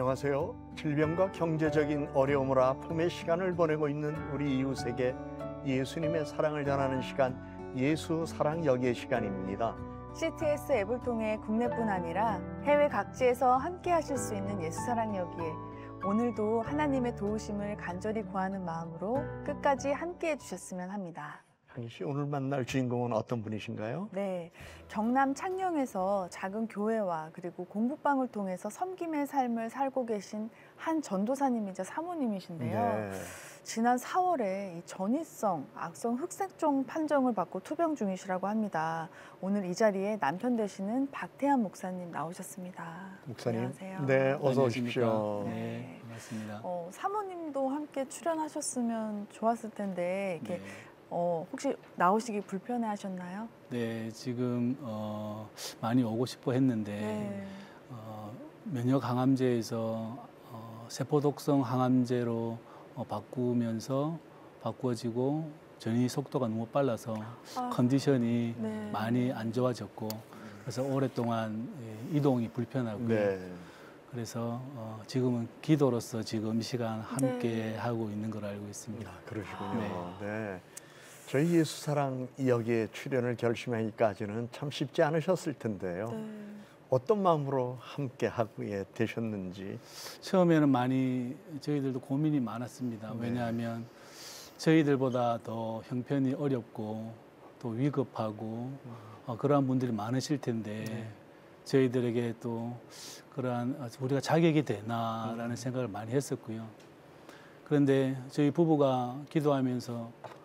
안녕하세요. 질병과 경제적인 어려움을 아픔의 시간을 보내고 있는 우리 이웃에게 예수님의 사랑을 전하는 시간, 예수 사랑 여기의 시간입니다. CTS 앱을 통해 국내뿐 아니라 해외 각지에서 함께 하실 수 있는 예수 사랑 여기에 오늘도 하나님의 도우심을 간절히 구하는 마음으로 끝까지 함께 해주셨으면 합니다. 한희 씨, 오늘 만날 주인공은 어떤 분이신가요? 네, 경남 창녕에서 작은 교회와 그리고 공부방을 통해서 섬김의 삶을 살고 계신 한 전도사님이자 사모님이신데요. 네. 지난 4월에 이 전이성 악성 흑색종 판정을 받고 투병 중이시라고 합니다. 오늘 이 자리에 남편 되시는 박태환 목사님 나오셨습니다. 목사님. 안녕하세요. 네, 어서 오십시오. 네, 반갑습니다. 사모님도 함께 출연하셨으면 좋았을 텐데 이렇게 네. 혹시 나오시기 불편해하셨나요? 네, 지금 많이 오고 싶어 했는데 네. 면역 항암제에서 세포독성 항암제로 바꾸어지고 전이 속도가 너무 빨라서 컨디션이 네. 많이 안 좋아졌고 그래서 오랫동안 이동이 불편하고요. 네. 그래서 지금은 기도로서 지금 이 시간 함께 네. 하고 있는 걸 알고 있습니다. 그러시군요. 네. 저희 예수 사랑 여기에 출연을 결심하기까지는 참 쉽지 않으셨을 텐데요. 네. 어떤 마음으로 함께 하게 되셨는지. 처음에는 많이 저희들도 고민이 많았습니다. 네. 왜냐하면 저희들보다 더 형편이 어렵고 또 위급하고 그러한 분들이 많으실 텐데 저희들에게 또 그러한 우리가 자격이 되나라는 생각을 많이 했었고요. 그런데 저희 부부가 기도하면서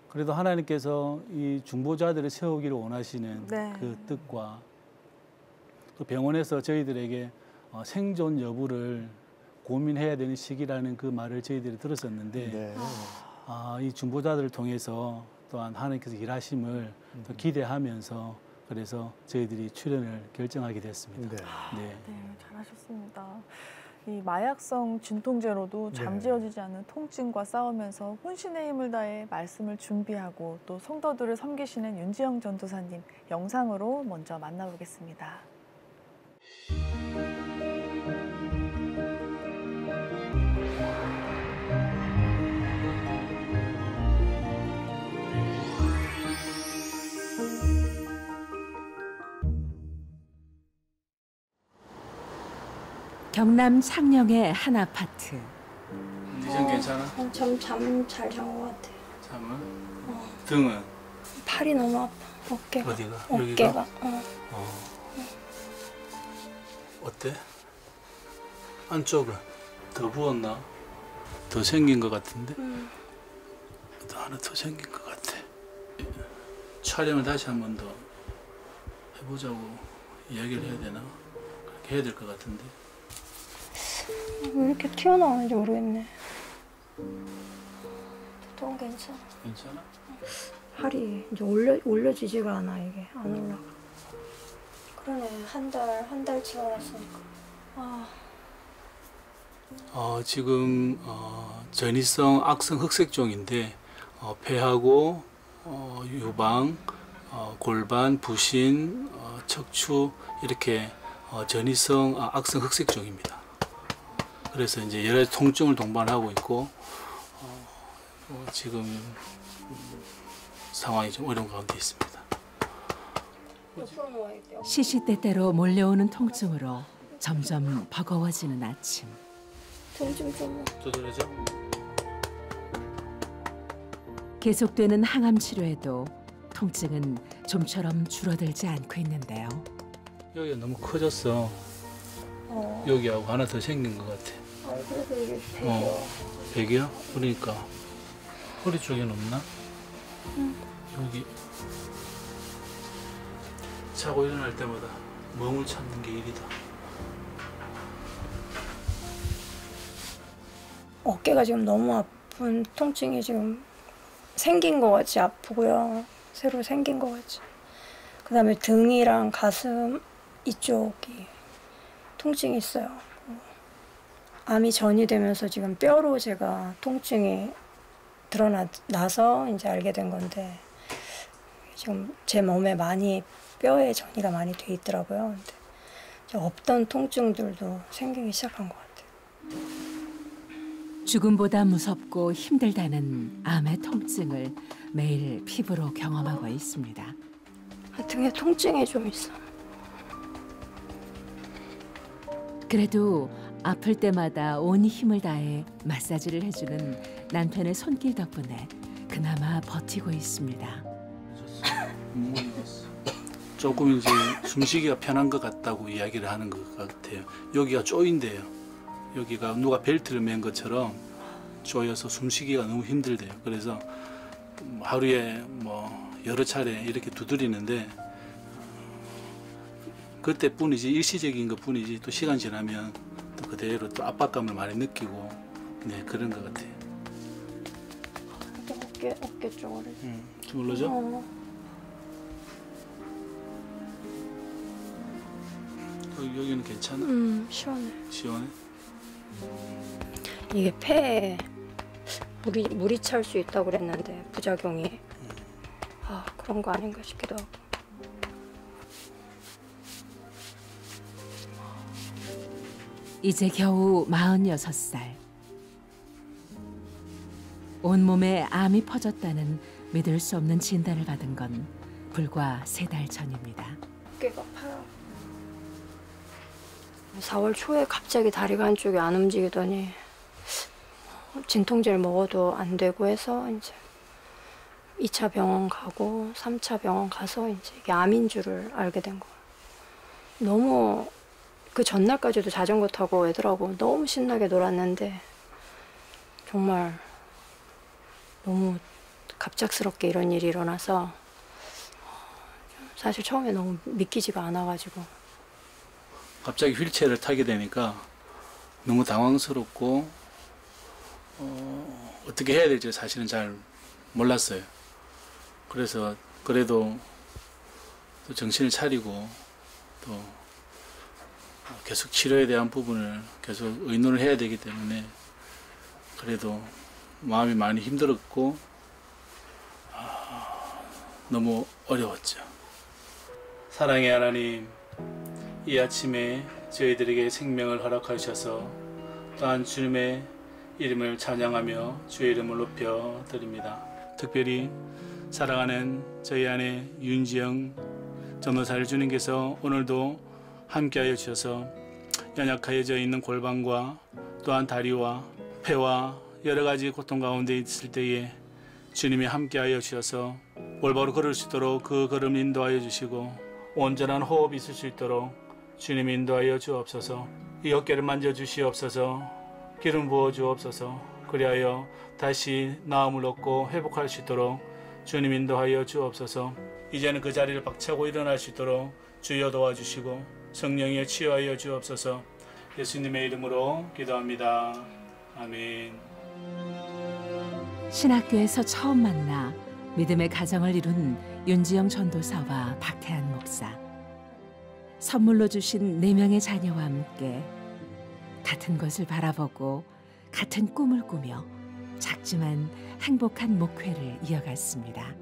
그래도 하나님께서 이 중보자들을 세우기를 원하시는 네. 그 뜻과 또 병원에서 저희들에게 생존 여부를 고민해야 되는 시기라는 그 말을 저희들이 들었었는데 네. 이 중보자들을 통해서 또한 하나님께서 일하심을 또 기대하면서 그래서 저희들이 출연을 결정하게 됐습니다. 네. 네. 네, 잘하셨습니다. 이 마약성 진통제로도 잠재워지지 않는 통증과 싸우면서 혼신의 힘을 다해 말씀을 준비하고 또 성도들을 섬기시는 윤지영 전도사님 영상으로 먼저 만나보겠습니다. 경남 창녕의 한 아파트. 컨디션 괜찮아? 잠 잘 잔 것 같아. 잠은? 등은? 팔이 너무 아파. 어깨가. 어디가? 어깨가. 어때? 안쪽은? 더 부었나? 더 생긴 것 같은데? 또 하나 더 생긴 것 같아. 촬영을 다시 한 번 더 해보자고 이야기를 해야 되나? 그렇게 해야 될 것 같은데. 왜 이렇게 튀어나오는지 모르겠네. 또 괜찮아. 괜찮아? 팔이 이제 올려지지가 않아. 이게 안 올라가. 그러네. 한 달 지나갔으니까. 지금 전이성 악성 흑색종인데 폐하고 유방, 골반, 부신, 척추 이렇게 전이성 악성 흑색종입니다. 그래서 이제 여러 가지 통증을 동반하고 있고 지금 상황이 좀 어려운 가운데 있습니다. 시시때때로 몰려오는 통증으로 점점 버거워지는 아침. 통증 좀. 두드려져? 계속되는 항암 치료에도 통증은 좀처럼 줄어들지 않고 있는데요. 여기가 너무 커졌어. 여기하고 하나 더 생긴 것 같아. 그래서 이게 백이야? 그러니까 허리 쪽에는 없나? 여기 자고 일어날 때마다 멍을 찾는 게 일이다. 어깨가 지금 너무 아픈 통증이 지금 생긴 것 같이 아프고요. 새로 생긴 것 같이. 그다음에 등이랑 가슴 이쪽이 통증이 있어요. 암이 전이되면서 지금 뼈로 제가 통증이 드러나서 이제 알게 된 건데 지금 제 몸에 많이 뼈에 전이가 많이 돼 있더라고요. 근데 없던 통증들도 생기기 시작한 것 같아요. 죽음보다 무섭고 힘들다는 암의 통증을 매일 피부로 경험하고 있습니다. 등에 통증이 좀 있어. 그래도 아플 때마다 온 힘을 다해 마사지를 해주는 남편의 손길 덕분에 그나마 버티고 있습니다. 조금 이제 숨쉬기가 편한 것 같다고 이야기를 하는 것 같아요. 여기가 쪼인대요. 여기가 누가 벨트를 맨 것처럼 쪼여서 숨쉬기가 너무 힘들대요. 그래서 하루에 뭐 여러 차례 이렇게 두드리는데 그때뿐이지, 일시적인 것뿐이지 또 시간 지나면 또 그대로 또 압박감을 많이 느끼고, 네, 그런 것 같아요. 어깨 쪽으로. 주물러줘? 여기는 괜찮아? 시원해. 시원해? 이게 폐에 물이 찰 수 있다고 그랬는데 부작용이 그런 거 아닌가 싶기도 하고. 이제 겨우 46살. 온몸에 암이 퍼졌다는 믿을 수 없는 진단을 받은 건 불과 3달 전입니다. 어깨가 아파요. 4월 초에 갑자기 다리가 한쪽이 안 움직이더니 진통제를 먹어도 안 되고 해서 이제 2차 병원 가고 3차 병원 가서 이제 이게 암인 줄을 알게 된 거예요. 너무 그 전날까지도 자전거 타고 애들하고 너무 신나게 놀았는데 정말 너무 갑작스럽게 이런 일이 일어나서 사실 처음에 너무 믿기지가 않아가지고. 갑자기 휠체어를 타게 되니까 너무 당황스럽고 어떻게 해야 될지 사실은 잘 몰랐어요. 그래서 그래도 또 정신을 차리고 또 계속 치료에 대한 부분을 계속 의논을 해야 되기 때문에 그래도 마음이 많이 힘들었고 너무 어려웠죠. 사랑의 하나님, 이 아침에 저희들에게 생명을 허락하셔서 또한 주님의 이름을 찬양하며 주의 이름을 높여 드립니다. 특별히 사랑하는 저희 아내 윤지영 전도사를 주님께서 오늘도 함께하여 주셔서 연약하여져 있는 골반과 또한 다리와 폐와 여러 가지 고통 가운데 있을 때에 주님이 함께하여 주셔서 올바로 걸을 수 있도록 그 걸음 인도하여 주시고 온전한 호흡이 있을 수 있도록 주님 인도하여 주옵소서. 이 어깨를 만져주시옵소서. 기름 부어 주옵소서. 그리하여 다시 나음을 얻고 회복할 수 있도록 주님 인도하여 주옵소서. 이제는 그 자리를 박차고 일어날 수 있도록 주여 도와주시고 성령이여 치유하여 주옵소서. 예수님의 이름으로 기도합니다. 아멘. 신학교에서 처음 만나 믿음의 가정을 이룬 윤지영 전도사와 박태한 목사. 선물로 주신 4명의 자녀와 함께 같은 것을 바라보고 같은 꿈을 꾸며 작지만 행복한 목회를 이어갔습니다.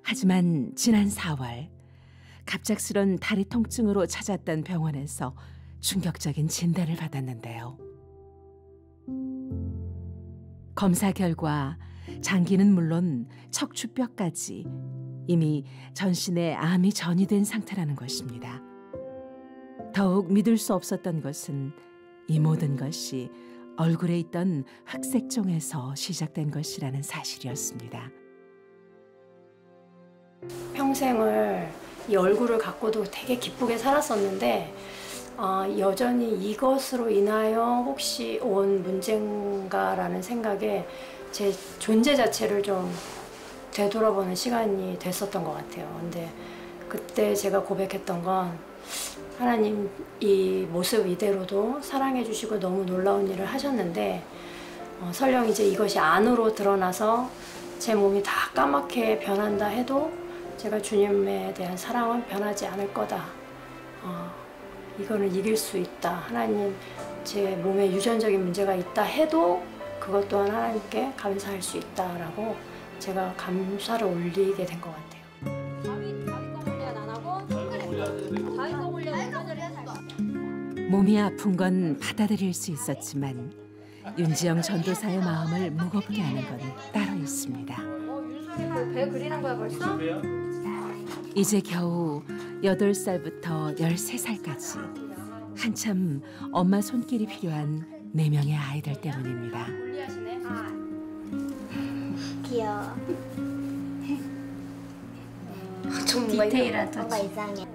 하지만 지난 4월 갑작스런 다리 통증으로 찾았던 병원에서 충격적인 진단을 받았는데요. 검사 결과 장기는 물론 척추뼈까지 이미 전신에 암이 전이된 상태라는 것입니다. 더욱 믿을 수 없었던 것은 이 모든 것이 얼굴에 있던 흑색종에서 시작된 것이라는 사실이었습니다. 평생을 이 얼굴을 갖고도 되게 기쁘게 살았었는데 여전히 이것으로 인하여 혹시 온 문제인가라는 생각에 제 존재 자체를 좀 되돌아보는 시간이 됐었던 것 같아요. 근데 그때 제가 고백했던 건 하나님 이 모습 이대로도 사랑해 주시고 너무 놀라운 일을 하셨는데 설령 이제 이것이 안으로 드러나서 제 몸이 다 까맣게 변한다 해도 제가 주님에 대한 사랑은 변하지 않을 거다. 이거는 이길 수 있다. 하나님 제 몸에 유전적인 문제가 있다 해도 그것 또한 하나님께 감사할 수 있다라고 제가 감사를 올리게 된 것 같아요. 다윗 거 올려 안 하고 다윗 거 올려 운전을 해야 돼. 몸이 아픈 건 받아들일 수 있었지만 윤지영 전도사의 마음을 무겁게 하는 건 따로 있습니다. 배 그리는 거야 벌써? 이제 겨우 8살부터 13살까지 한참 엄마 손길이 필요한 4명의 아이들 때문입니다. 귀여워. 좀 디테일하다. 뭔가 이상해.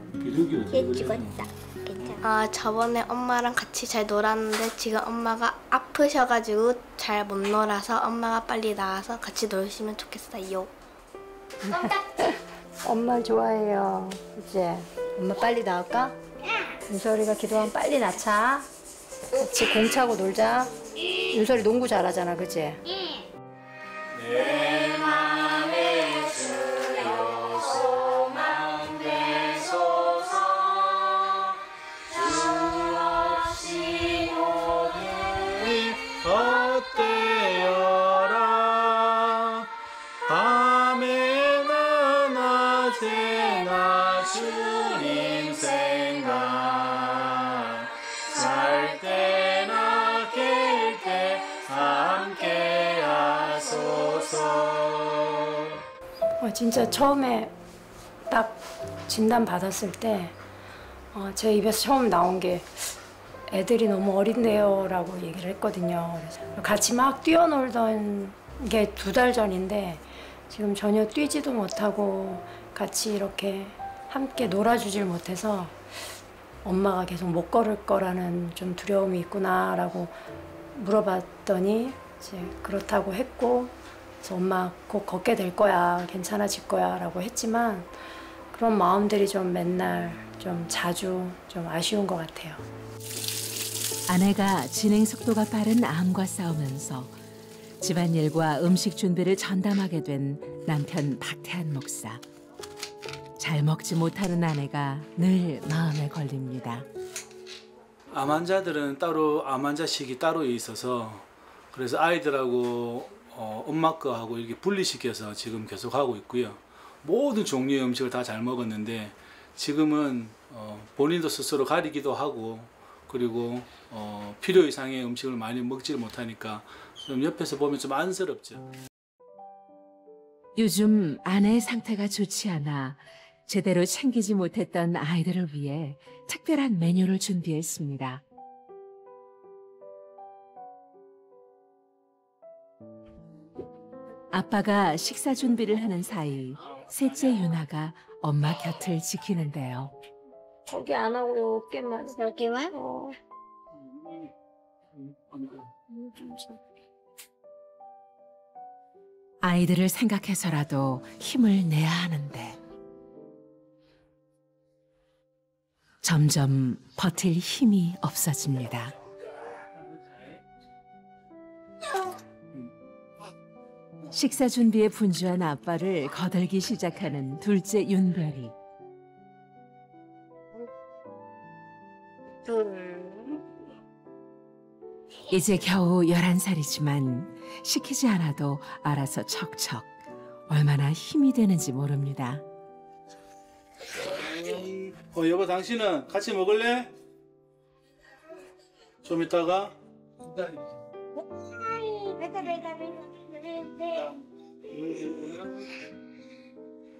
얘 죽었다. 괜찮아. 저번에 엄마랑 같이 잘 놀았는데 지금 엄마가 아프셔가지고 잘 못 놀아서 엄마가 빨리 나와서 같이 놀시면 좋겠어요. 엄마 좋아해요. 이제 엄마 빨리 나올까? 윤설이가 기도하면 빨리 낳자. 같이 공 차고 놀자. 윤설이 농구 잘하잖아, 그치? 내 맘에 주여 소망되소서 주 없이 모든 헛되어라 밤에나 낮에나 주님 생각 살 때나 깰 때 함께 하소서. 진짜 처음에 딱 진단 받았을 때 제 입에서 처음 나온 게 애들이 너무 어린데요 라고 얘기를 했거든요. 그래서 같이 막 뛰어놀던 게 2달 전인데 지금 전혀 뛰지도 못하고 같이 이렇게 함께 놀아주질 못해서 엄마가 계속 못 걸을 거라는 좀 두려움이 있구나라고 물어봤더니 이제 그렇다고 했고 그래서 엄마 곧 걷게 될 거야, 괜찮아질 거야 라고 했지만 그런 마음들이 좀 맨날 좀 자주 좀 아쉬운 것 같아요. 아내가 진행 속도가 빠른 암과 싸우면서 집안일과 음식 준비를 전담하게 된 남편 박태한 목사. 잘 먹지 못하는 아내가 늘 마음에 걸립니다. 암 환자들은 따로 암 환자식이 따로 있어서 그래서 아이들하고 엄마 거하고 이렇게 분리시켜서 지금 계속 하고 있고요. 모든 종류의 음식을 다 잘 먹었는데 지금은 본인도 스스로 가리기도 하고 그리고 필요 이상의 음식을 많이 먹지를 못하니까 좀 옆에서 보면 좀 안쓰럽죠. 요즘 아내의 상태가 좋지 않아 제대로 챙기지 못했던 아이들을 위해 특별한 메뉴를 준비했습니다. 아빠가 식사 준비를 하는 사이 셋째 윤아가 엄마 곁을 지키는데요. 거기 안 하고 여기만. 여기만? 아이들을 생각해서라도 힘을 내야 하는데 점점 버틸 힘이 없어집니다. 식사 준비에 분주한 아빠를 거들기 시작하는 둘째 윤별이. 이제 겨우 11살이지만 시키지 않아도 알아서 척척 얼마나 힘이 되는지 모릅니다. 여보 당신은 같이 먹을래? 좀 이따가.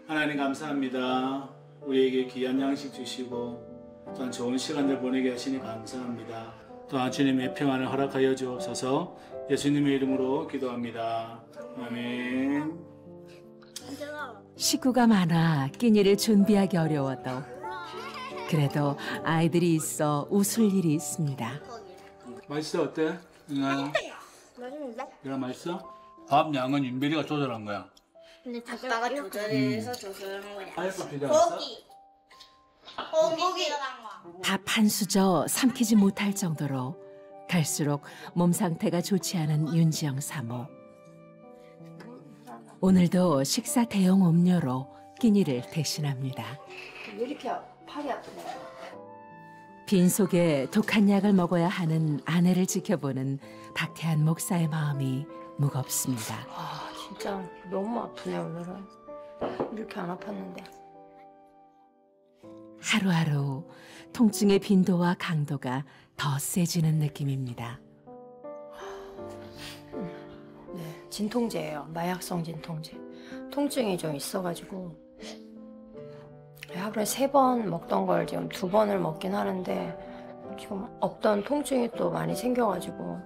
하나님 감사합니다. 우리에게 귀한 양식 주시고 또한 좋은 시간들 보내게 하시니 감사합니다. 또한 주님의 평안을 허락하여 주옵소서. 예수님의 이름으로 기도합니다. 아멘. 식구가 많아 끼니를 준비하기 어려워도 그래도 아이들이 있어 웃을 일이 있습니다. 맛있어? 어때? 윤아야? 맛있는데? 윤아 맛있어? 밥 양은 윤별이가 조절한 거야. 근데 아빠가 조절해서 조절한 거냐? 아이고 필요했어? 고기 밥 한 수저 삼키지 못할 정도로 갈수록 몸 상태가 좋지 않은 윤지영 사모. 오늘도 식사 대용 음료로 끼니를 대신합니다. 왜 이렇게 팔이 아프냐? 빈속에 독한 약을 먹어야 하는 아내를 지켜보는 박태한 목사의 마음이 무겁습니다. 진짜 너무 아프네 오늘은. 이렇게 안 아팠는데. 하루하루 통증의 빈도와 강도가 더 세지는 느낌입니다. 네, 진통제예요. 마약성 진통제. 통증이 좀 있어가지고 하루에 3번 먹던 걸 지금 2번을 먹긴 하는데 지금 없던 통증이 또 많이 생겨가지고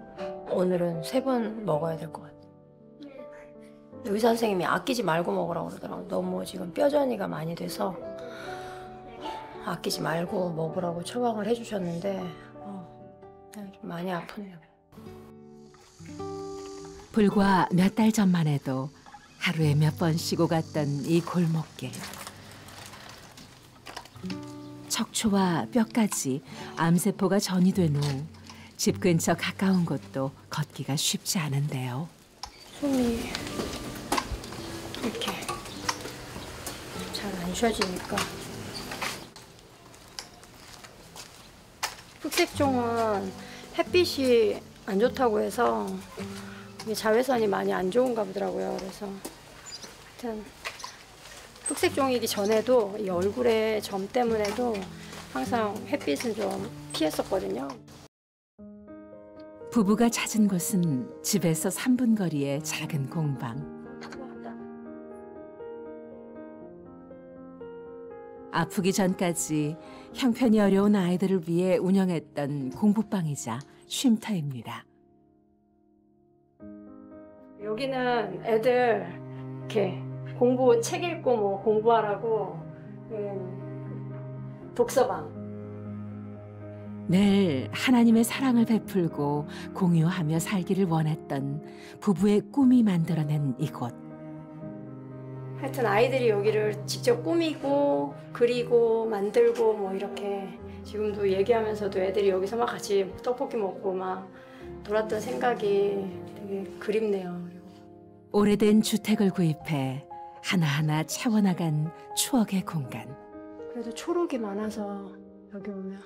오늘은 3번 먹어야 될 것 같아요. 의사 선생님이 아끼지 말고 먹으라고 그러더라고요. 너무 지금 뼈전이가 많이 돼서 아끼지 말고 먹으라고 처방을 해주셨는데 좀 많이 아프네요. 불과 몇 달 전만 해도 하루에 몇 번 쉬고 갔던 이 골목길. 척추와 뼈까지 암세포가 전이된 후 집 근처 가까운 곳도 걷기가 쉽지 않은데요. 숨이 이렇게 잘 안 쉬어지니까. 흑색종은 햇빛이 안 좋다고 해서 이게 자외선이 많이 안 좋은가 보더라고요. 그래서 하여튼 흑색종이기 전에도 이 얼굴에 점 때문에도 항상 햇빛은 좀 피했었거든요. 부부가 찾은 곳은 집에서 3분 거리의 작은 공방. 아프기 전까지 형편이 어려운 아이들을 위해 운영했던 공부방이자 쉼터입니다. 여기는 애들 이렇게 책 읽고 뭐 공부하라고 독서방. 늘 하나님의 사랑을 베풀고 공유하며 살기를 원했던 부부의 꿈이 만들어낸 이곳. 하여튼 아이들이 여기를 직접 꾸미고 그리고 만들고 뭐 이렇게 지금도 얘기하면서도 애들이 여기서 막 같이 떡볶이 먹고 막 놀았던 생각이 되게 그립네요. 오래된 주택을 구입해 하나하나 채워나간 추억의 공간. 그래도 초록이 많아서 여기 오면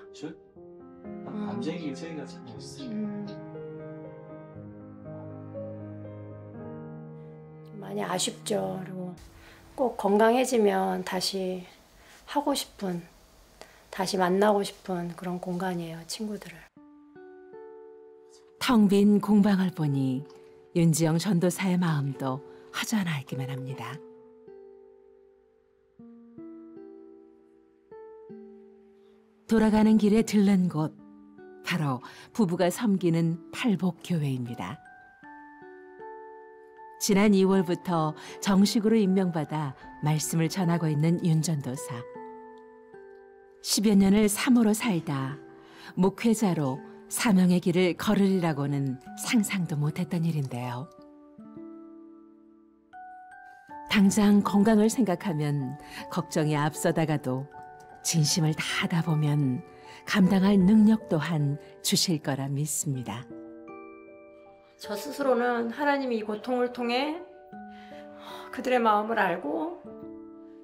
감정이 저희가 참 있어요. 많이 아쉽죠. 그리고 꼭 건강해지면 다시 하고 싶은, 다시 만나고 싶은 그런 공간이에요, 친구들을. 텅 빈 공방을 보니 윤지영 전도사의 마음도 허전하기만 합니다. 돌아가는 길에 들른 곳, 바로 부부가 섬기는 팔복교회입니다. 지난 2월부터 정식으로 임명받아 말씀을 전하고 있는 윤 전도사. 10여 년을 사모로 살다 목회자로 사명의 길을 걸으리라고는 상상도 못했던 일인데요. 당장 건강을 생각하면 걱정이 앞서다가도 진심을 다하다 보면 감당할 능력 또한 주실 거라 믿습니다. 저 스스로는 하나님이 이 고통을 통해 그들의 마음을 알고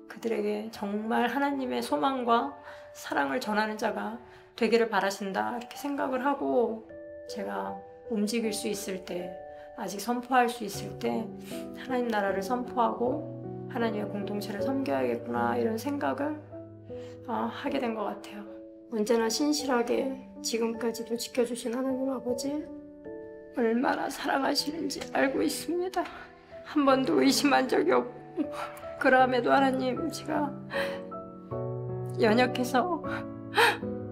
그들에게 정말 하나님의 소망과 사랑을 전하는 자가 되기를 바라신다 이렇게 생각을 하고 제가 움직일 수 있을 때 아직 선포할 수 있을 때 하나님 나라를 선포하고 하나님의 공동체를 섬겨야겠구나 이런 생각을 하게 된 것 같아요. 언제나 신실하게 지금까지도 지켜주신 하나님 아버지 얼마나 사랑하시는지 알고 있습니다. 한 번도 의심한 적이 없고 그럼에도 하나님 제가 연약해서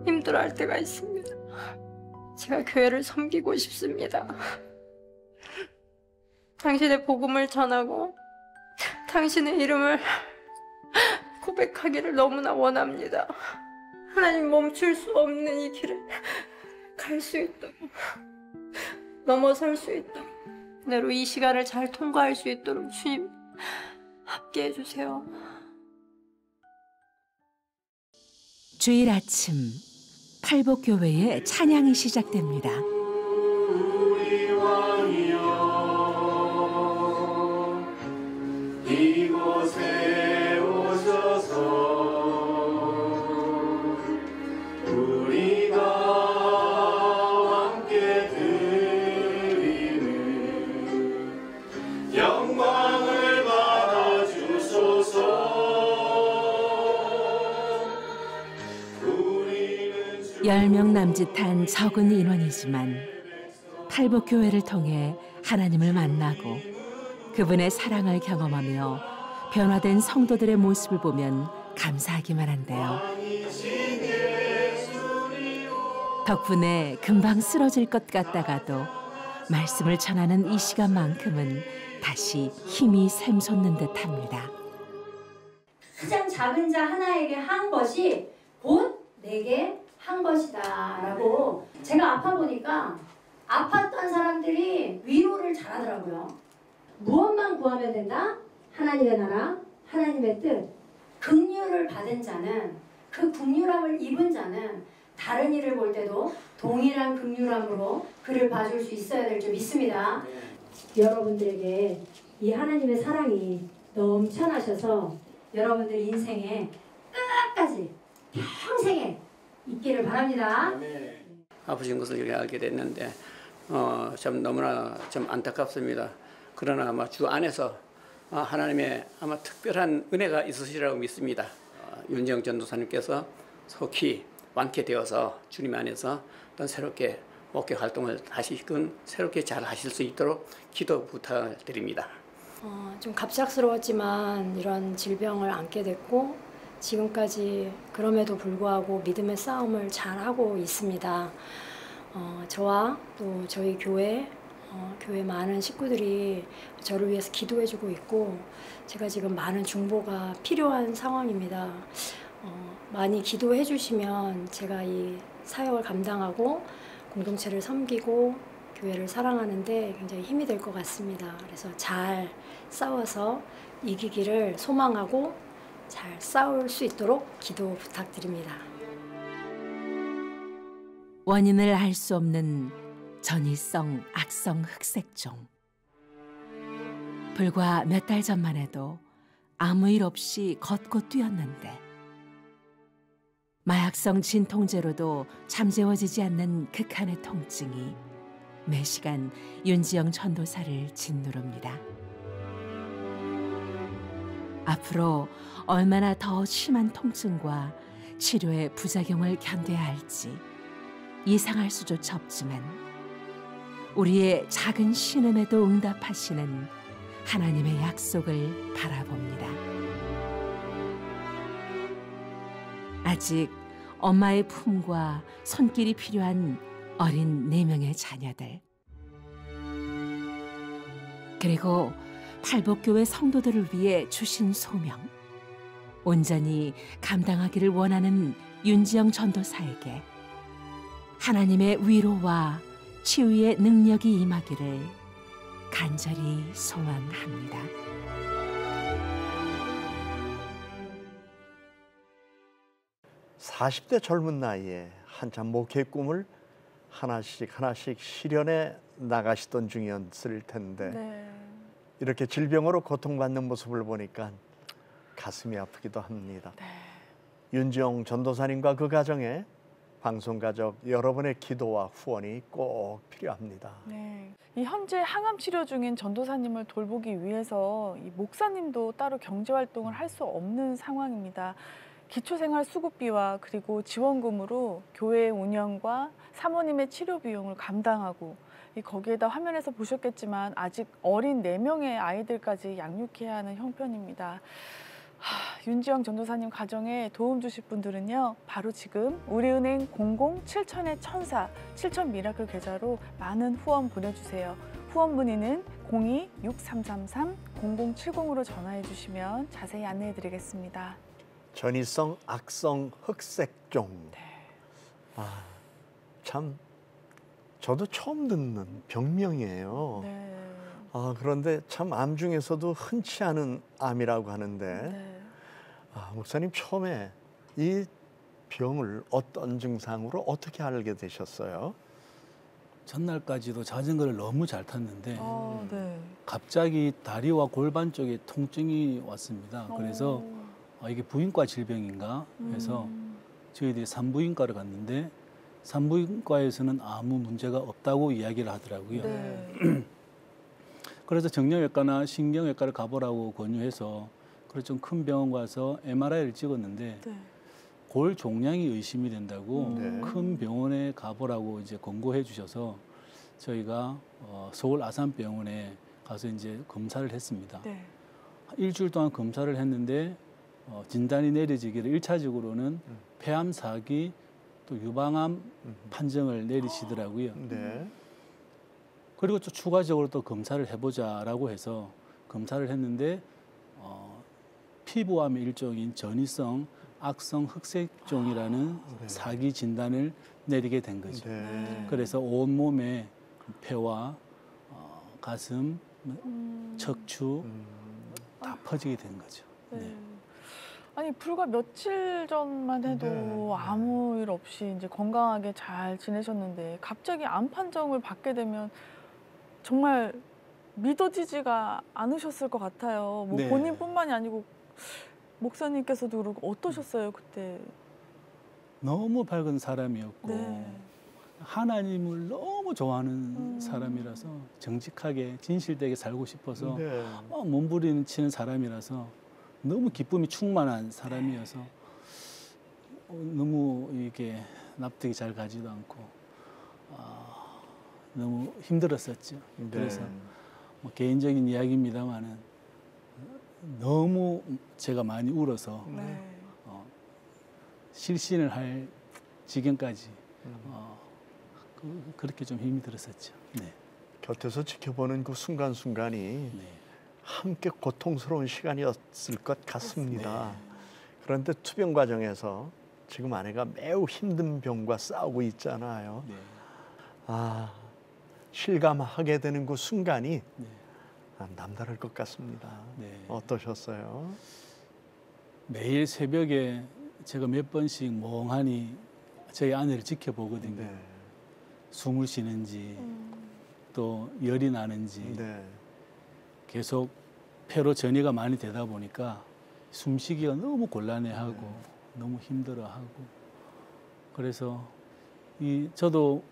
힘들어할 때가 있습니다. 제가 교회를 섬기고 싶습니다. 당신의 복음을 전하고 당신의 이름을 고백하기를 너무나 원합니다. 하나님 멈출 수 없는 이 길을 갈 수 있도록 넘어설 수 있도록 내로 이 시간을 잘 통과할 수 있도록 주님 함께해 주세요. 주일 아침 팔복교회의 찬양이 시작됩니다. 우리 왕이여 이곳에 오셔서 우리가 함께 드리는 영광을 받아주소서. 10명 남짓한 적은 인원이지만 팔복교회를 통해 하나님을 만나고 그분의 사랑을 경험하며 변화된 성도들의 모습을 보면 감사하기만 한데요. 덕분에 금방 쓰러질 것 같다가도 말씀을 전하는 이 시간만큼은 다시 힘이 샘솟는 듯합니다. 가장 작은 자 하나에게 한 것이 곧 내게 한 것이다 라고 제가 아파 보니까 아팠던 사람들이 위로를 잘하더라고요. 무엇만 구하면 된다? 하나님의 나라, 하나님의 뜻. 긍휼을 받은 자는 그 긍휼함을 입은 자는 다른 일을 볼 때도 동일한 긍휼함으로 그를 봐줄 수 있어야 될 줄 믿습니다. 여러분들에게 이 하나님의 사랑이 넘쳐나셔서 여러분들 인생의 끝까지 평생에 있기를 바랍니다. 아프신 것을 이렇게 알게 됐는데 참 너무나 좀 안타깝습니다. 그러나 아마 주 안에서 하나님의 아마 특별한 은혜가 있으시라고 믿습니다. 윤지영 전도사님께서 속히 완쾌되어서 주님 안에서 또 새롭게 목회 활동을 하시건 새롭게 잘 하실 수 있도록 기도 부탁드립니다. 좀 갑작스러웠지만 이런 질병을 안게 됐고 지금까지 그럼에도 불구하고 믿음의 싸움을 잘하고 있습니다. 저와 또 저희 교회 많은 식구들이 저를 위해서 기도해주고 있고 제가 지금 많은 중보가 필요한 상황입니다. 많이 기도해 주시면 제가 이 사역을 감당하고 공동체를 섬기고 교회를 사랑하는데 굉장히 힘이 될 것 같습니다. 그래서 잘 싸워서 이기기를 소망하고 잘 싸울 수 있도록 기도 부탁드립니다. 원인을 알 수 없는 전이성 악성 흑색종. 불과 몇 달 전만 해도 아무 일 없이 걷고 뛰었는데 마약성 진통제로도 잠재워지지 않는 극한의 통증이 매시간 윤지영 전도사를 짓누릅니다. 앞으로 얼마나 더 심한 통증과 치료의 부작용을 견뎌야 할지 예상할 수조차 없지만 우리의 작은 신음에도 응답하시는 하나님의 약속을 바라봅니다. 아직 엄마의 품과 손길이 필요한 어린 4명의 자녀들, 그리고 팔복교회 성도들을 위해 주신 소명, 온전히 감당하기를 원하는 윤지영 전도사에게 하나님의 위로와 치유의 능력이 임하기를 간절히 소망합니다. (40대) 젊은 나이에 한참 목회 꿈을 하나씩 실현해 나가시던 중이었을 텐데 네. 이렇게 질병으로 고통받는 모습을 보니까 가슴이 아프기도 합니다. 네. 윤지영 전도사님과 그 가정에 방송가족 여러분의 기도와 후원이 꼭 필요합니다. 네. 이 현재 항암 치료 중인 전도사님을 돌보기 위해서 이 목사님도 따로 경제 활동을 할 수 없는 상황입니다. 기초생활 수급비와 그리고 지원금으로 교회 운영과 사모님의 치료 비용을 감당하고 거기에다 화면에서 보셨겠지만 아직 어린 4명의 아이들까지 양육해야 하는 형편입니다. 윤지영 전도사님 가정에 도움 주실 분들은요, 바로 지금 우리은행 00-7000-1004 7000 미라클 계좌로 많은 후원 보내주세요. 후원 문의는 02-6333-0070으로 전화해 주시면 자세히 안내해 드리겠습니다. 전이성 악성 흑색종. 네. 참 저도 처음 듣는 병명이에요. 네. 그런데 참 암 중에서도 흔치 않은 암이라고 하는데 네. 목사님 처음에 이 병을 어떤 증상으로 어떻게 알게 되셨어요? 전날까지도 자전거를 너무 잘 탔는데 네. 갑자기 다리와 골반 쪽에 통증이 왔습니다. 그래서 이게 부인과 질병인가 해서 저희들이 산부인과를 갔는데 산부인과에서는 아무 문제가 없다고 이야기를 하더라고요. 네. 그래서 정형외과나 신경외과를 가보라고 권유해서 그래서 좀 큰 병원 가서 MRI를 찍었는데 네. 골 종양이 의심이 된다고 네. 큰 병원에 가보라고 이제 권고해 주셔서 저희가 서울 아산병원에 가서 이제 검사를 했습니다. 네. 일주일 동안 검사를 했는데 진단이 내려지기를 1차적으로는 폐암 4기 또 유방암 판정을 내리시더라고요. 네. 그리고 또 추가적으로 또 검사를 해보자라고 해서 검사를 했는데 피부암의 일종인 전이성 악성 흑색종이라는 사기 진단을 내리게 된 거죠. 네. 그래서 온 몸에 폐와 가슴, 척추 다 퍼지게 된 거죠. 네. 네. 아니 불과 며칠 전만 해도 네. 아무 일 없이 이제 건강하게 잘 지내셨는데 갑자기 암 판정을 받게 되면 정말 믿어지지가 않으셨을 것 같아요. 뭐 네. 본인뿐만이 아니고 목사님께서도 그러고 어떠셨어요 그때? 너무 밝은 사람이었고 네. 하나님을 너무 좋아하는 사람이라서 정직하게 진실되게 살고 싶어서 네. 몸부림치는 사람이라서 너무 기쁨이 충만한 사람이어서 너무 이게 납득이 잘 가지도 않고 너무 힘들었었죠. 네. 그래서 뭐 개인적인 이야기입니다만은 너무 제가 많이 울어서 네. 실신을 할 지경까지 그렇게 좀 힘이 들었었죠. 네. 곁에서 지켜보는 그 순간순간이 네. 함께 고통스러운 시간이었을 것 같습니다. 네. 그런데 투병 과정에서 지금 아내가 매우 힘든 병과 싸우고 있잖아요. 네. 아, 실감하게 되는 그 순간이 네. 남다를 것 같습니다. 네. 어떠셨어요? 매일 새벽에 제가 몇 번씩 멍하니 저희 아내를 지켜보거든요. 네. 숨을 쉬는지 또 열이 나는지 네. 계속 폐로 전이가 많이 되다 보니까 숨쉬기가 너무 곤란해하고 너무 힘들어하고 그래서 저도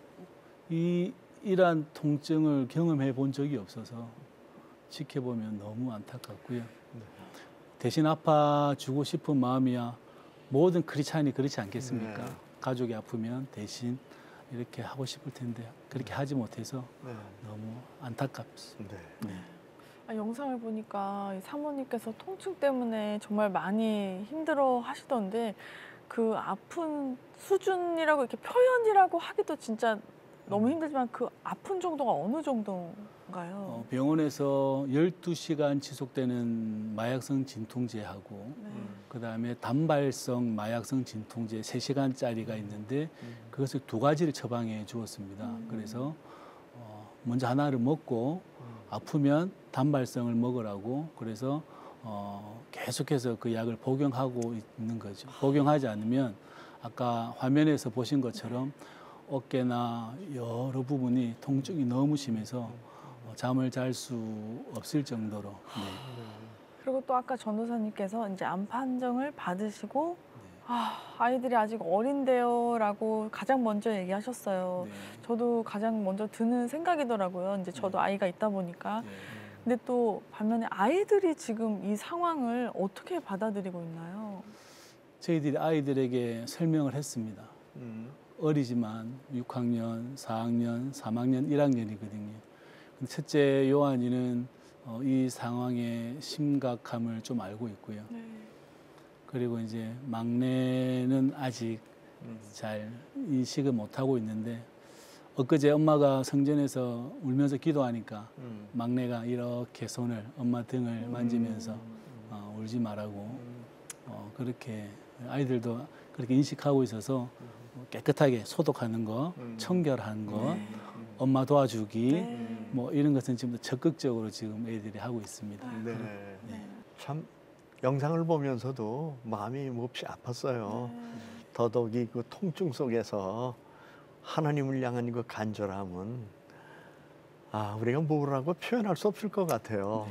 이러한 통증을 경험해 본 적이 없어서 지켜보면 너무 안타깝고요. 대신 아파주고 싶은 마음이야 모든 크리스찬이 그렇지 않겠습니까? 네. 가족이 아프면 대신 이렇게 하고 싶을 텐데 그렇게 하지 못해서 네. 너무 안타깝습니다. 네. 아, 영상을 보니까 이 사모님께서 통증 때문에 정말 많이 힘들어 하시던데 그 아픈 수준이라고 이렇게 표현이라고 하기도 진짜 너무 힘들지만 그 아픈 정도가 어느 정도인가요? 병원에서 12시간 지속되는 마약성 진통제하고 그다음에 단발성 마약성 진통제 3시간짜리가 있는데 그것을 2가지를 처방해 주었습니다. 그래서 먼저 하나를 먹고 아프면 단발성을 먹으라고 그래서 계속해서 그 약을 복용하고 있는 거죠. 복용하지 않으면 아까 화면에서 보신 것처럼 어깨나 여러 부분이 통증이 너무 심해서 잠을 잘 수 없을 정도로. 네. 그리고 또 아까 전도사님께서 이제 암 판정을 받으시고 아이들이 아직 어린데요라고 가장 먼저 얘기하셨어요. 네. 저도 가장 먼저 드는 생각이더라고요. 이제 저도 아이가 있다 보니까. 네. 근데 또 반면에 아이들이 지금 이 상황을 어떻게 받아들이고 있나요? 저희들이 아이들에게 설명을 했습니다. 어리지만 6학년, 4학년, 3학년, 1학년이거든요. 첫째 요한이는 이 상황의 심각함을 좀 알고 있고요. 네. 그리고 이제 막내는 아직 잘 인식을 못하고 있는데 엊그제 엄마가 성전에서 울면서 기도하니까 막내가 이렇게 손을 엄마 등을 만지면서 울지 말라고 그렇게 아이들도 그렇게 인식하고 있어서 깨끗하게 소독하는 거, 청결하는 거, 엄마 도와주기 뭐 이런 것은 지금 적극적으로 지금 애들이 하고 있습니다. 네. 참 영상을 보면서도 마음이 몹시 아팠어요. 더더욱이 그 통증 속에서 하나님을 향한 그 간절함은 우리가 뭐라고 표현할 수 없을 것 같아요.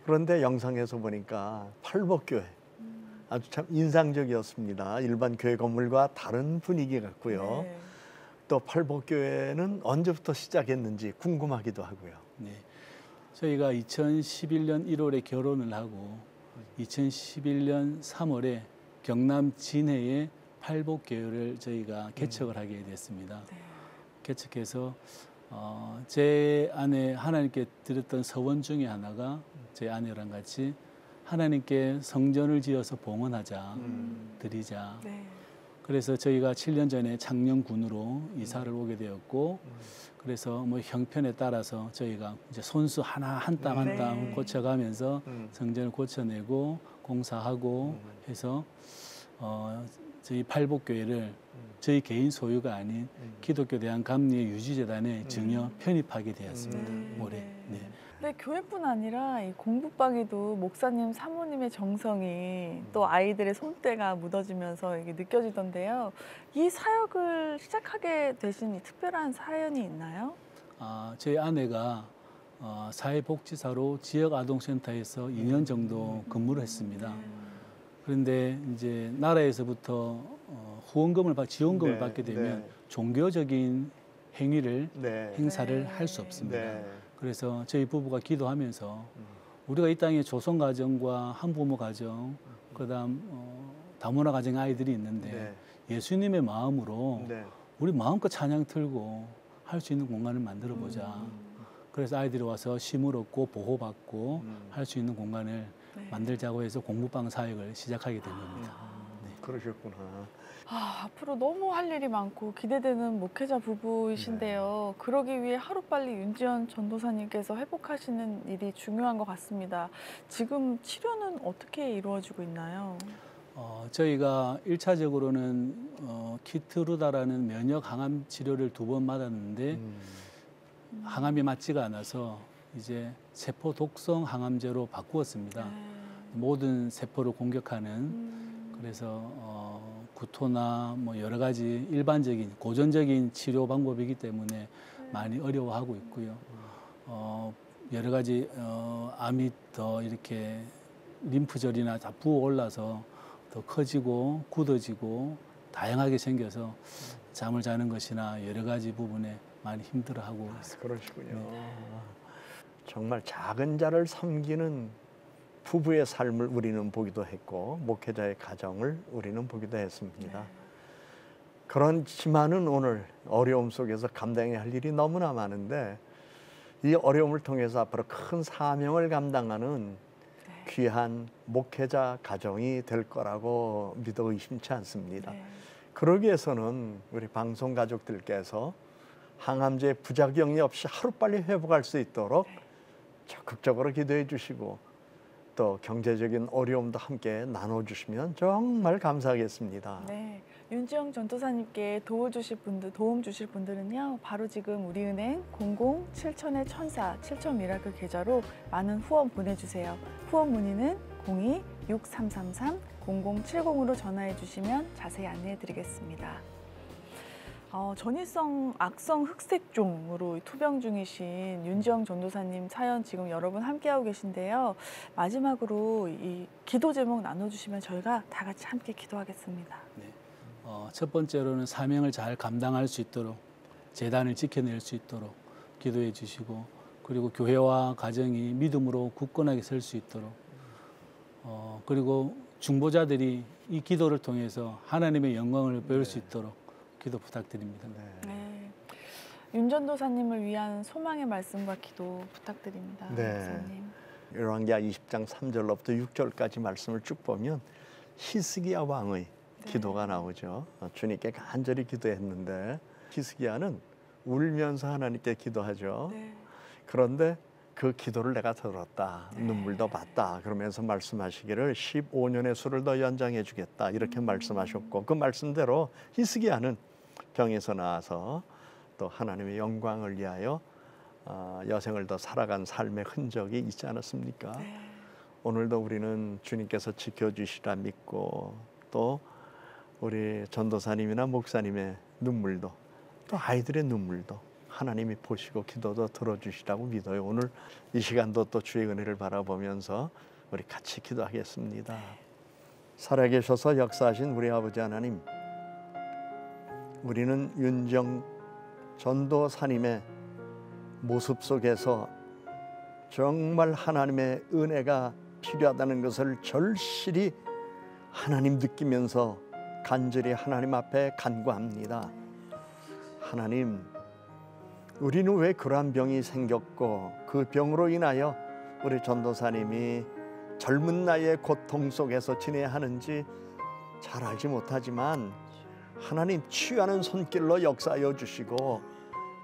그런데 영상에서 보니까 팔복교회 아주 참 인상적이었습니다. 일반 교회 건물과 다른 분위기 같고요. 네. 또 팔복교회는 언제부터 시작했는지 궁금하기도 하고요. 네. 저희가 2011년 1월에 결혼을 하고 2011년 3월에 경남 진해에 팔복교회를 저희가 개척을 하게 됐습니다. 개척해서 제 안에 하나님께 드렸던 서원 중에 하나가 제 아내랑 같이 하나님께 성전을 지어서 봉헌하자, 드리자. 그래서 저희가 7년 전에 창녕군으로 이사를 오게 되었고, 그래서 뭐 형편에 따라서 저희가 이제 손수 하나 한 땀 한 땀 고쳐가면서 성전을 고쳐내고 공사하고 해서 저희 팔복교회를 저희 개인 소유가 아닌 기독교 대한감리회 유지재단에 증여 편입하게 되었습니다. 올해. 네. 네, 교회뿐 아니라 이 공부방에도 목사님, 사모님의 정성이 또 아이들의 손때가 묻어지면서 이게 느껴지던데요. 이 사역을 시작하게 되신 이 특별한 사연이 있나요? 저희 아내가 사회복지사로 지역아동센터에서 2년 정도 근무를 했습니다. 그런데 이제 나라에서부터 후원금을 지원금을 받게 되면 종교적인 행위를 행사를 할 수 없습니다. 그래서 저희 부부가 기도하면서 우리가 이 땅에 조성 가정과 한부모 가정, 그다음 다문화 가정 아이들이 있는데 예수님의 마음으로 우리 마음껏 찬양 틀고 할 수 있는 공간을 만들어 보자. 그래서 아이들이 와서 쉼을 얻고 보호받고 할 수 있는 공간을 만들자고 해서 공부방 사역을 시작하게 된 겁니다. 그러셨구나. 앞으로 너무 할 일이 많고 기대되는 목회자 부부이신데요. 그러기 위해 하루빨리 윤지연 전도사님께서 회복하시는 일이 중요한 것 같습니다. 지금 치료는 어떻게 이루어지고 있나요? 저희가 1차적으로는 키트루다라는 면역 항암 치료를 2번 받았는데 항암이 맞지가 않아서 이제 세포 독성 항암제로 바꾸었습니다. 모든 세포를 공격하는 그래서 구토나 뭐 여러 가지 일반적인 고전적인 치료 방법이기 때문에 많이 어려워하고 있고요. 여러 가지 암이 더 이렇게 림프절이나 다 부어올라서 더 커지고 굳어지고 다양하게 생겨서 잠을 자는 것이나 여러 가지 부분에 많이 힘들어하고 있습니다. 그러시군요. 정말 작은 자를 섬기는 부부의 삶을 우리는 보기도 했고 목회자의 가정을 우리는 보기도 했습니다. 그렇지만은 오늘 어려움 속에서 감당해야 할 일이 너무나 많은데 이 어려움을 통해서 앞으로 큰 사명을 감당하는 귀한 목회자 가정이 될 거라고 믿어 의심치 않습니다. 그러기 위해서는 우리 방송 가족들께서 항암제 부작용이 없이 하루빨리 회복할 수 있도록 적극적으로 기도해 주시고 또 경제적인 어려움도 함께 나눠주시면 정말 감사하겠습니다. 네, 윤지영 전도사님께 도움 주실 분들은요. 바로 지금 우리은행 00-7000-1004 7000미라클 계좌로 많은 후원 보내주세요. 후원 문의는 02-6333-0070으로 전화해 주시면 자세히 안내해 드리겠습니다. 전이성 악성 흑색종으로 투병 중이신 윤지영 전도사님 사연 지금 여러분 함께하고 계신데요. 마지막으로 이 기도 제목 나눠주시면 저희가 다 같이 함께 기도하겠습니다. 첫 번째로는 사명을 잘 감당할 수 있도록 재단을 지켜낼 수 있도록 기도해 주시고 그리고 교회와 가정이 믿음으로 굳건하게 설 수 있도록 그리고 중보자들이 이 기도를 통해서 하나님의 영광을 배울 수 있도록 기도 부탁드립니다. 윤 전도사님을 위한 소망의 말씀과 기도 부탁드립니다. 목사님. 열왕기하 20장 3절로부터 6절까지 말씀을 쭉 보면 히스기야 왕의 기도가 나오죠. 주님께 간절히 기도했는데 히스기야는 울면서 하나님께 기도하죠. 그런데 그 기도를 내가 들었다. 눈물도 봤다. 그러면서 말씀하시기를 15년의 수를 더 연장해 주겠다. 이렇게 말씀하셨고 그 말씀대로 히스기야는 병에서 나와서 또 하나님의 영광을 위하여 여생을 더 살아간 삶의 흔적이 있지 않았습니까? 오늘도 우리는 주님께서 지켜주시라 믿고 또 우리 전도사님이나 목사님의 눈물도 또 아이들의 눈물도 하나님이 보시고 기도도 들어주시라고 믿어요. 오늘 이 시간도 또 주의 은혜를 바라보면서 우리 같이 기도하겠습니다. 살아계셔서 역사하신 우리 아버지 하나님, 우리는 윤정 전도사님의 모습 속에서 정말 하나님의 은혜가 필요하다는 것을 절실히 하나님 느끼면서 간절히 하나님 앞에 간구합니다. 하나님, 우리는 왜 그러한 병이 생겼고 그 병으로 인하여 우리 전도사님이 젊은 나이에 고통 속에서 지내야 하는지 잘 알지 못하지만 하나님 치유하는 손길로 역사하여 주시고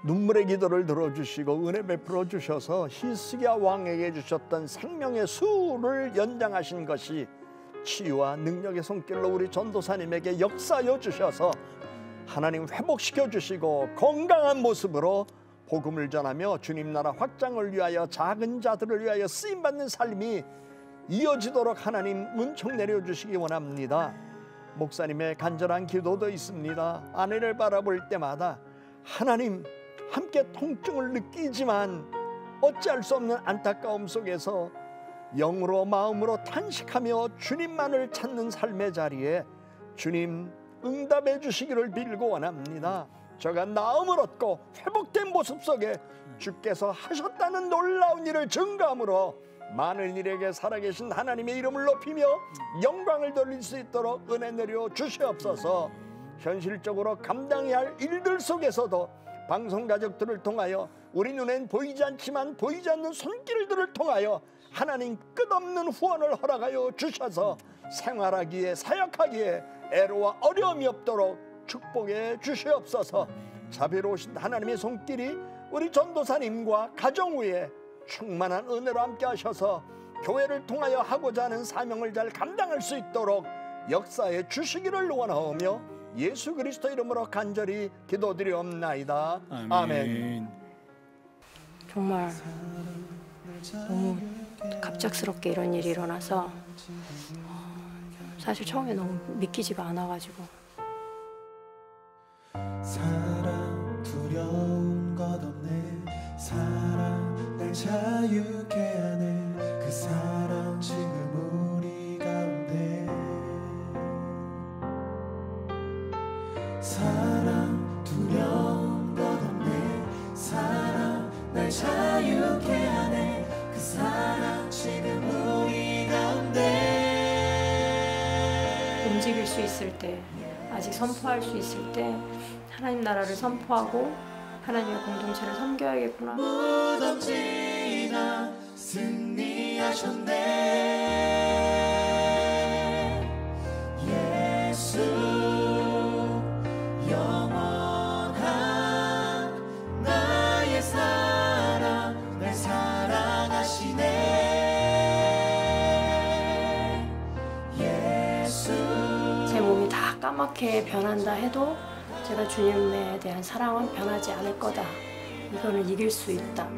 눈물의 기도를 들어주시고 은혜 베풀어 주셔서 히스기야 왕에게 주셨던 생명의 수를 연장하신 것이 치유와 능력의 손길로 우리 전도사님에게 역사하여 주셔서 하나님 회복시켜 주시고 건강한 모습으로 복음을 전하며 주님 나라 확장을 위하여 작은 자들을 위하여 쓰임받는 삶이 이어지도록 하나님 은총 내려주시기 원합니다. 목사님의 간절한 기도도 있습니다. 아내를 바라볼 때마다 하나님 함께 통증을 느끼지만 어찌할 수 없는 안타까움 속에서 영으로 마음으로 탄식하며 주님만을 찾는 삶의 자리에 주님 응답해 주시기를 빌고 원합니다. 저가 나음을 얻고 회복된 모습 속에 주께서 하셨다는 놀라운 일을 증거함으로 많은 이에게 살아계신 하나님의 이름을 높이며 영광을 돌릴 수 있도록 은혜 내려 주시옵소서. 현실적으로 감당해야 할 일들 속에서도 방송 가족들을 통하여 우리 눈엔 보이지 않지만 보이지 않는 손길들을 통하여 하나님 끝없는 후원을 허락하여 주셔서 생활하기에 사역하기에 애로와 어려움이 없도록 축복해 주시옵소서. 자비로우신 하나님의 손길이 우리 전도사님과 가정 위에 충만한 은혜로 함께 하셔서 교회를 통하여 하고자 하는 사명을 잘 감당할 수 있도록 역사해 주시기를 원하오며 예수 그리스도 이름으로 간절히 기도드리옵나이다. 아멘. 정말 너무 갑작스럽게 이런 일이 일어나서 사실 처음에 너무 믿기지가 않아가지고. 사랑 두려운 것 없네. 사랑 날 자유케 하네. 그 사랑 지금 우리 가운데. 사랑 두려운 것 없네. 사랑 날 자유케 하네. 그 사랑 지금 우리 가운데. 움직일 수 있을 때, 아직 선포할 수 있을 때 하나님 나라를 선포하고 하나님의 공동체를 섬겨야겠구나. 무덤 지나 승리하셨네. 예수 영원한 나의 사랑 날 사랑하시네. 예수. 제 몸이 다 까맣게 변한다 해도 제가 주님에 대한 사랑은 변하지 않을 거다. 이거는 이길 수 있다.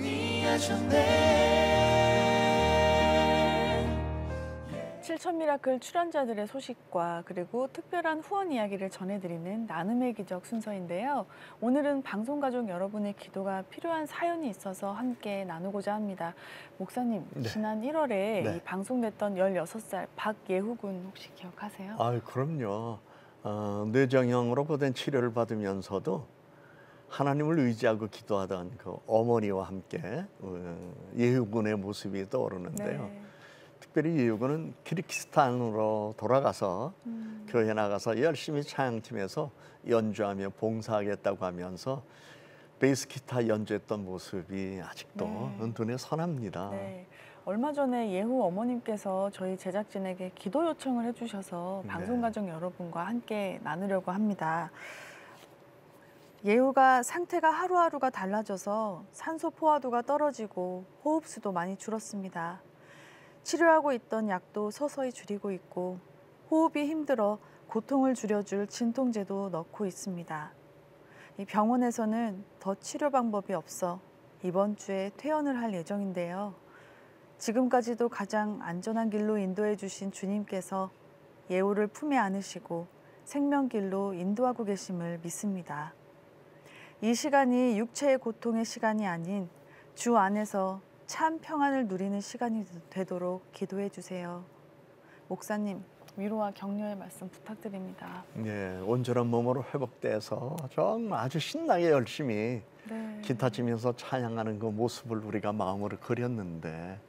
7천 미라클 출연자들의 소식과 그리고 특별한 후원 이야기를 전해드리는 나눔의 기적 순서인데요. 오늘은 방송가족 여러분의 기도가 필요한 사연이 있어서 함께 나누고자 합니다. 목사님, 네. 지난 1월에 네. 이 방송됐던 16살 박예후 군 혹시 기억하세요? 아, 그럼요. 뇌정형으로 고된 치료를 받으면서도 하나님을 의지하고 기도하던 그 어머니와 함께 예후군의 모습이 떠오르는데요. 네. 특별히 예후군은 키르기스탄으로 돌아가서 교회 나가서 열심히 찬양팀에서 연주하며 봉사하겠다고 하면서 베이스 기타 연주했던 모습이 아직도 눈에 선합니다. 네. 얼마 전에 예후 어머님께서 저희 제작진에게 기도 요청을 해주셔서 방송가족 여러분과 함께 나누려고 합니다. 예후가 상태가 하루하루가 달라져서 산소 포화도가 떨어지고 호흡수도 많이 줄었습니다. 치료하고 있던 약도 서서히 줄이고 있고 호흡이 힘들어 고통을 줄여줄 진통제도 넣고 있습니다. 이 병원에서는 더 치료 방법이 없어 이번 주에 퇴원을 할 예정인데요. 지금까지도 가장 안전한 길로 인도해 주신 주님께서 예후를 품에 안으시고 생명길로 인도하고 계심을 믿습니다. 이 시간이 육체의 고통의 시간이 아닌 주 안에서 참 평안을 누리는 시간이 되도록 기도해 주세요. 목사님, 위로와 격려의 말씀 부탁드립니다. 네, 온전한 몸으로 회복돼서 정말 아주 신나게 열심히 기타 치면서 찬양하는 그 모습을 우리가 마음으로 그렸는데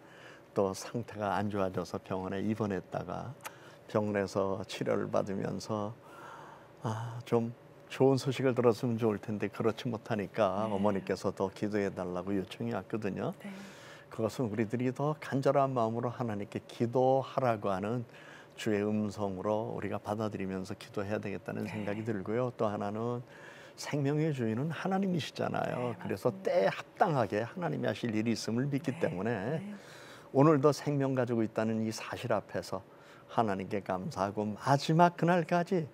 또 상태가 안 좋아져서 병원에 입원했다가 병원에서 치료를 받으면서 좀 좋은 소식을 들었으면 좋을 텐데 그렇지 못하니까 어머니께서 더 기도해달라고 요청이 왔거든요. 네. 그것은 우리들이 더 간절한 마음으로 하나님께 기도하라고 하는 주의 음성으로 우리가 받아들이면서 기도해야 되겠다는 생각이 들고요. 또 하나는 생명의 주인은 하나님이시잖아요. 그래서 때에 합당하게 하나님이 하실 일이 있음을 믿기 때문에 오늘도 생명 가지고 있다는 이 사실 앞에서 하나님께 감사하고 마지막 그날까지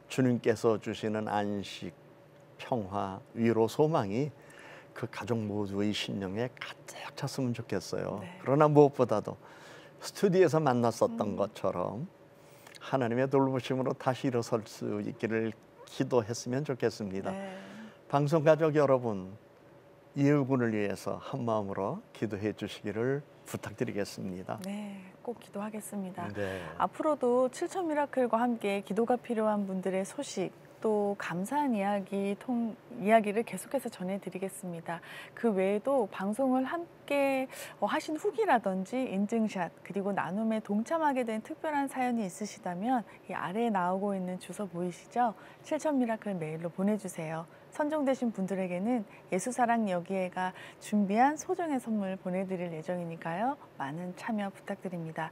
주님께서 주시는 안식, 평화, 위로, 소망이 그 가족 모두의 심령에 가득 찼으면 좋겠어요. 그러나 무엇보다도 스튜디오에서 만났었던 것처럼 하나님의 돌보심으로 다시 일어설 수 있기를 기도했으면 좋겠습니다. 방송 가족 여러분, 이웃군을 위해서 한 마음으로 기도해 주시기를 부탁드리겠습니다. 네, 꼭 기도하겠습니다. 네. 앞으로도 7천 미라클과 함께 기도가 필요한 분들의 소식, 또 감사한 이야기를 계속해서 전해드리겠습니다. 그 외에도 방송을 함께 하신 후기라든지 인증샷, 그리고 나눔에 동참하게 된 특별한 사연이 있으시다면 이 아래에 나오고 있는 주소 보이시죠? 7천 미라클 메일로 보내주세요. 선정되신 분들에게는 예수사랑 여기에가 준비한 소정의 선물 보내드릴 예정이니까요. 많은 참여 부탁드립니다.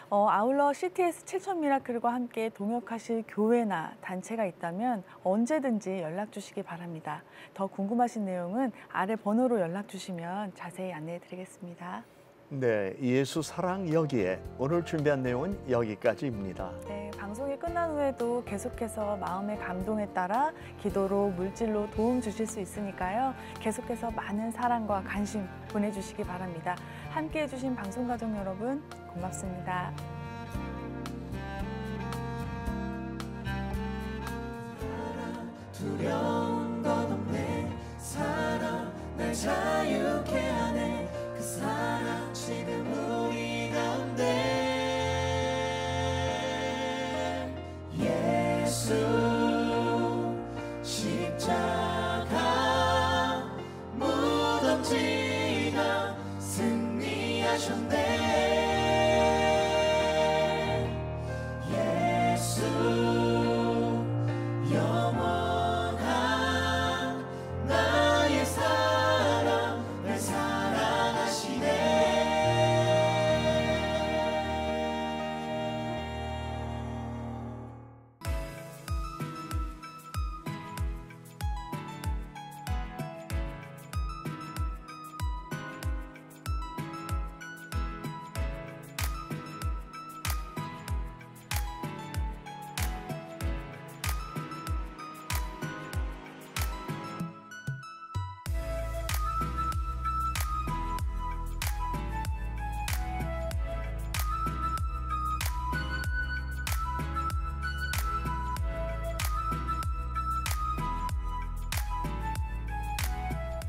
아울러 CTS 7천 미라클과 함께 동역하실 교회나 단체가 있다면 언제든지 연락 주시기 바랍니다. 더 궁금하신 내용은 아래 번호로 연락 주시면 자세히 안내해 드리겠습니다. 네, 예수사랑 여기에 오늘 준비한 내용은 여기까지입니다. 네, 방송이 끝난 후에도 계속해서 마음의 감동에 따라 기도로 물질로 도움 주실 수 있으니까요. 계속해서 많은 사랑과 관심 보내주시기 바랍니다. 함께해 주신 방송가족 여러분 고맙습니다. 두려운 것 없네. 사랑 날 자유케 하네. 그 사랑 지금 우리 가운데. 예수 십자가 무덤 지나 승리하셨네. 예수 영원한 나의 사랑 날 사랑하시네.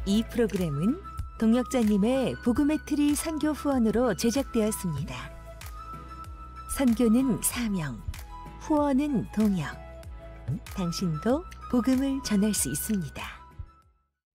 이 프로그램은 동역자님의 복음의 트리 선교 후원으로 제작되었습니다. 선교는 사명, 후원은 동역. 당신도 복음을 전할 수 있습니다.